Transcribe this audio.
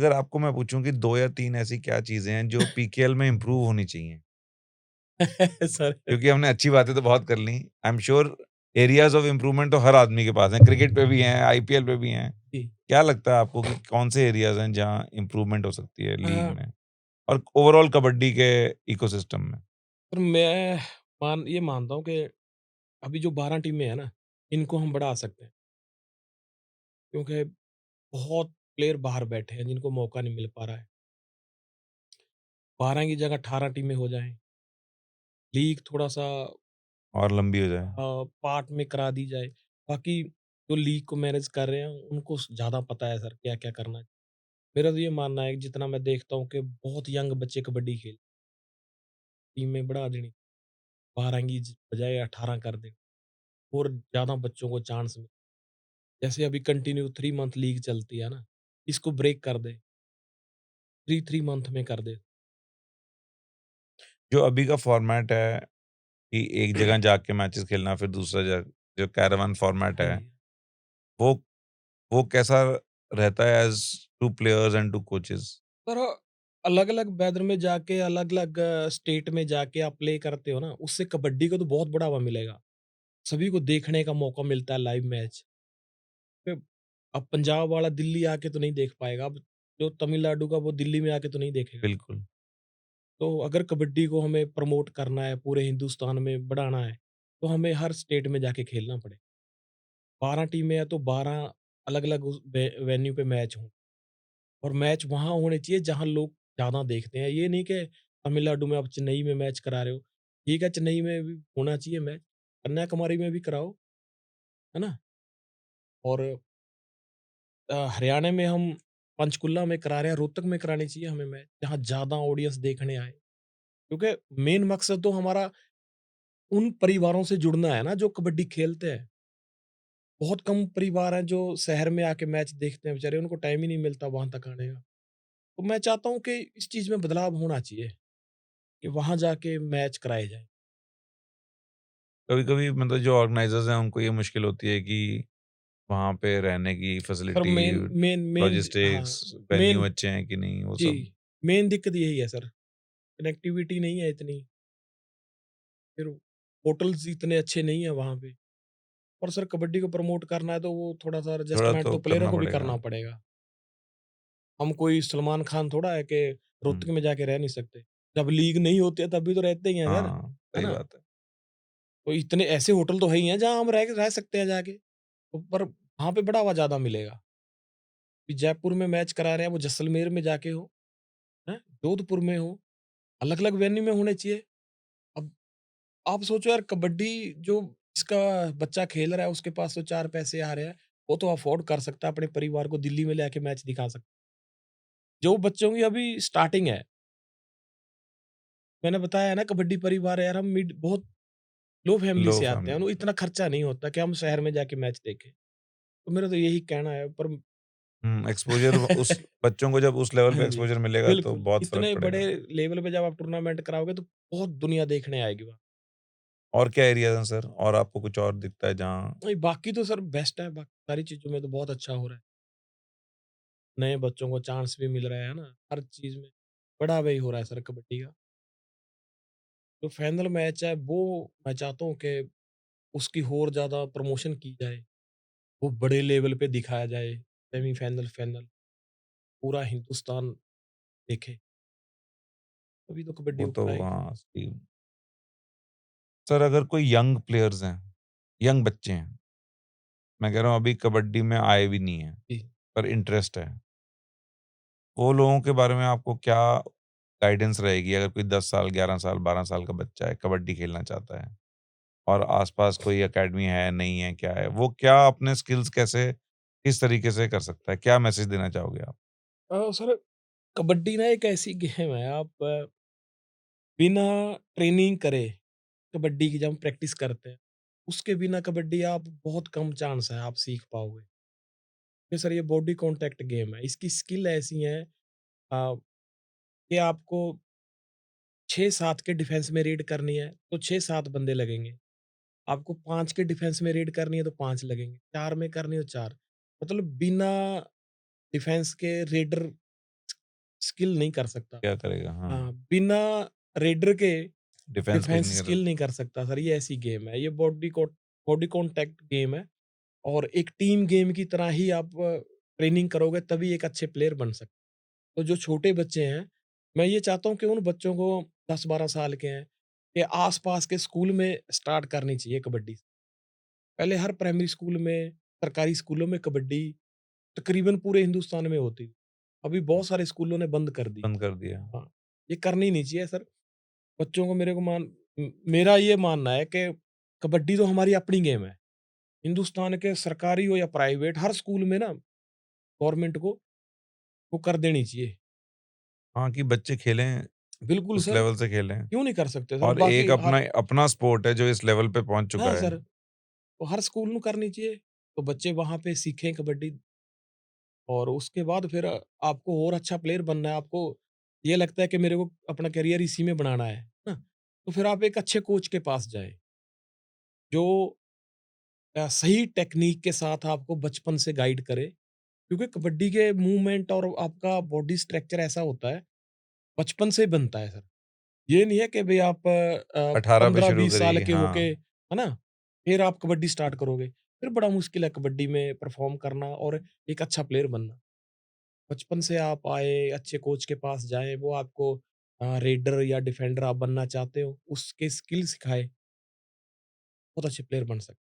अगर आपको मैं पूछूँ कि 2 या 3 ऐसी क्या चीज़ें हैं जो पीकेएल में इम्प्रूव होनी चाहिए? सर क्योंकि हमने अच्छी बातें तो बहुत कर ली। I am sure areas of improvement तो हर आदमी के पास हैं, क्रिकेट पे भी हैं, आईपीएल पे भी हैं। जी। क्या लगता है आपको कि कौन से एरियाज़ हैं जहाँ इम्प्रूवमेंट हो सकती है लीग अ, में और ओवरऑल कबड्डी के इकोसिस्टम में? पर मैं ये मानता हूँ कि अभी जो 12 टीमें हैं ना, इनको हम बढ़ा सकते हैं, क्योंकि बहुत प्लेयर बाहर बैठे हैं जिनको मौका नहीं मिल पा रहा है। 12 की जगह 18 टीमें हो जाएँ, लीग थोड़ा-सा और लंबी हो जाए? पार्ट में करा दी जाए। बाकी जो लीग को मैनेज कर रहे हैं, उनको ज़्यादा पता है सर क्या-क्या करना है। मेरा तो ये मानना है कि जितना मैं देखता हूँ कि बहुत यंग बच्चे कबड्डी खेल टीमें बढ़ा देनी, 12 की बजाय 18 कर दें और ज़्यादा बच्चों को चांस मिले। जैसे अभी कंटिन्यू 3 मंथ लीग चलती है ना, इसको ब्रेक कर दें, 3-3 मंथ में कर दें। जो अभी का फॉर्मेट है कि एक जगह जाके मैचेस खेलना फिर दूसरा जगह जो कैरावान फॉर्मेट हाँ है, जी। वो वो कैसा रहता है एज़ 2 प्लेयर्स एंड 2 कोचेस? पर अलग-अलग वेदर में जाके, अलग-अलग स्टेट में जाके आप प्ले करते हो ना, उससे कबड्डी को तो बहुत बढ़ावा मिलेगा। सभी को देखने का मौका मिलता है लाइव मैच। पे अब पंजाब वाला दिल्ली आके तो नहीं देख पाएगा, अब जो तमिलनाडु का वो दिल्ली में आके तो नहीं देखेगा। बिल्कुल। तो अगर कबड्डी को हमें प्रमोट करना है, पूरे हिंदुस्तान में बढ़ाना है, तो हमें हर स्टेट में जाके खेलना पड़ेगा। 12 टीमें हैं तो 12 अलग-अलग उस वेन्यू पे मैच हों और मैच वहाँ होने चाहिए जहाँ लोग ज़्यादा देखते हैं। ये नहीं कि तमिलनाडु में आप चेन्नई में मैच करा रहे हो। ठीक है, चेन्नई में भी होना चाहिए मैच, कन्याकुमारी में भी कराओ, है ना? और हरियाणा में हम पंचकुला में करा रहे हैं, रोहतक में करानी चाहिए हमें मैच, जहाँ ज़्यादा ऑडियंस देखने आए। क्योंकि मेन मकसद तो हमारा उन परिवारों से जुड़ना है ना जो कबड्डी खेलते हैं। बहुत कम परिवार हैं जो शहर में आके मैच देखते हैं बेचारे, उनको टाइम ही नहीं मिलता वहाँ तक आने का। तो मैं चाहता हूँ कि इस चीज़ में बदलाव होना चाहिए कि वहाँ जाके मैच कराए जाएँ। कभी-कभी मतलब जो ऑर्गनाइज़र्स हैं उनको ये मुश्किल होती है कि वहाँ पे रहने की sir facility, main main main the हाँ, लॉजिस्टिक्स, वेन्यू मेन अच्छे हैं कि नहीं वो जी, सब? मेन दिक्कत यही है सर, कनेक्टिविटी नहीं है इतनी, फिर होटल्स इतने अच्छे नहीं है वहाँ पे। और सर कबड्डी को प्रमोट करना है तो वो थोड़ा-सा थोड़ा एडजस्टमेंट तो तो प्लेयरों करना को भी पड़ेगा। करना पड़ेगा। हम कोई सलमान खान थोड़ा है कि हुँ। रोहतक में जाके रह नहीं सकते। जब लीग नहीं होती है तब भी तो रहते ही हैं सर, हाँ, है सही ना? बात है। तो इतने ऐसे होटल तो है ही हैं जहाँ हम रह सकते हैं जाके। तो पर वहाँ पे बढ़ावा ज़्यादा मिलेगा। कि जयपुर में मैच करा रहे हैं वो जैसलमेर में जाके हो, हैं? जोधपुर में हो, अलग-अलग वेन्यू में होने चाहिए। अब आप सोचो यार कबड्डी जो जिसका बच्चा खेल रहा है उसके पास तो 4 पैसे आ रहे हैं, वो तो अफ़ोर्ड कर सकता है अपने परिवार को दिल्ली में ले आके मैच दिखा सकता है। जो बच्चों की अभी स्टार्टिंग है, मैंने बताया है ना कबड्डी परिवार है यार, हम मिड बहुत लो फैमिली लो से आते हैं, फैमिली उन्हें से। इतना खर्चा नहीं होता कि हम शहर में जाके मैच देखें। तो मेरा तो यही कहना है पर एक्सपोज़र उस बच्चों को जब उस लेवल हाँ पे जी, एक्सपोज़र मिलेगा तो बिल्कुल। बहुत फ़र्क इतने बड़े पड़ेगा। लेवल पे जब आप टूर्नामेंट कराओगे तो बहुत दुनिया देखने आएगी वहाँ। और क्या एरियाज़ हैं सर? और आपको कुछ और दिखता है जहाँ नहीं बाकी तो सर बेस्ट है, बाकी सारी चीज़ों में तो बहुत अच्छा हो रहा है। नए बच्चों को चांस भी मिल रहा है ना, हर चीज़ में बढ़ावा ही हो रहा है सर कबड्डी का। जो फाइनल मैच है वो मैं चाहता हूँ कि उसकी और ज़्यादा प्रमोशन की जाए, वो बड़े लेवल पे दिखाया जाए, सेमीफाइनल, फाइनल पूरा हिंदुस्तान देखे, तभी तो कबड्डी वो तो ऊपर आएगी। हाँ, सही। सर अगर कोई यंग प्लेयर्स हैं, यंग बच्चे हैं, मैं कह रहा हूँ अभी कबड्डी में आए भी नहीं हैं, जी। पर इंटरेस्ट है, वो लोगों के बारे में आपको क्या गाइडेंस रहेगी? अगर कोई 10 साल, 11 साल, 12 साल का बच्चा है, कबड्डी खेलना चाहता है और आस-पास कोई अकेडमी है, नहीं है, क्या है? वो क्या अपने स्किल्स कैसे, किस तरीके से कर सकता है? क्या मैसेज देना चाहोगे आप? सर कबड्डी ना एक ऐसी गेम है, आप बिना ट्रेनिंग करे कबड्डी की जब हम प्रैक्टिस करते हैं, उसके बिना कबड्डी आप बहुत कम चांस है आप सीख पाओगे। कि सर ये बॉडी कॉन्टैक्ट गेम है, इसकी स्किल ऐसी है कि आपको 6-7 के डिफेंस में रेड करनी है, तो 6-7 बंदे लगेंगे। आपको 5 के डिफेंस में रेड करनी है तो 5 लगेंगे, 4 में करनी है तो 4। मतलब बिना डिफेंस के रेडर स्किल नहीं कर सकता। क्या करेगा? हाँ, बिना रेडर के डिफेंस कुछ डिफेंस नहीं कर स्किल नहीं कर सकता सर, ये ऐसी गेम है। ये बॉडी कॉन्टैक्ट गेम है और एक टीम गेम की तरह ही आप ट्रेनिंग करोगे तभी एक अच्छे प्लेयर बन सकते। तो जो छोटे बच्चे हैं, मैं ये चाहता हूँ कि उन बच्चों को 10-12 साल के हैं, कि आस-पास के स्कूल में स्टार्ट करनी चाहिए कबड्डी। पहले हर प्राइमरी स्कूल में, सरकारी स्कूलों में कबड्डी तकरीबन पूरे हिंदुस्तान में होती थी। अभी बहुत सारे स्कूलों ने बंद कर दी। बंद कर दिया। हाँ, ये करनी नहीं चाहिए सर। बच्चों को मेरा ये मानना है कि कबड्डी तो हमारी अपनी गेम है। हिंदुस्तान के सरकारी हो या प्राइवेट हर स्कूल में ना गवर्नमेंट को वो कर देनी चाहिए। हाँ, कि बच्चे खेलें, बिल्कुल उस सर, लेवल से खेलें क्यों नहीं कर सकते सर? और बाकी एक हर अपना अपना स्पोर्ट है जो इस लेवल पे पहुँच चुका हाँ है। सर, तो हर स्कूल में करनी चाहिए। तो बच्चे वहाँ पे सीखें कबड्डी और उसके बाद फिर आपको और अच्छा प्लेयर बनना है, आपको ये लगता है कि मेरे को अपना करियर इसी में बनाना है ना? तो फिर आप एक अच्छे कोच के पास जाएँ, जो सही टेक्नीक के साथ आपको बचपन से गाइड करे। क्योंकि कबड्डी के मूवमेंट और आपका बॉडी स्ट्रक्चर ऐसा होता है, बचपन से बनता है सर। ये नहीं है कि भई आप 18 पे शुरू 15-20 साल करी, के होके, हाँ। है ना? फिर आप कबड्डी स्टार्ट करोगे। फिर बड़ा मुश्किल है कबड्डी में परफ़ॉर्म करना और एक अच्छा प्लेयर बनना। बचपन से आप आए, अच्छे कोच के पास जाएँ, वो आपको रेडर या डिफेंडर आप बनना चाहते हो, उसके स्किल सिखाए, बहुत अच्छे प्लेयर बन सकते हैं।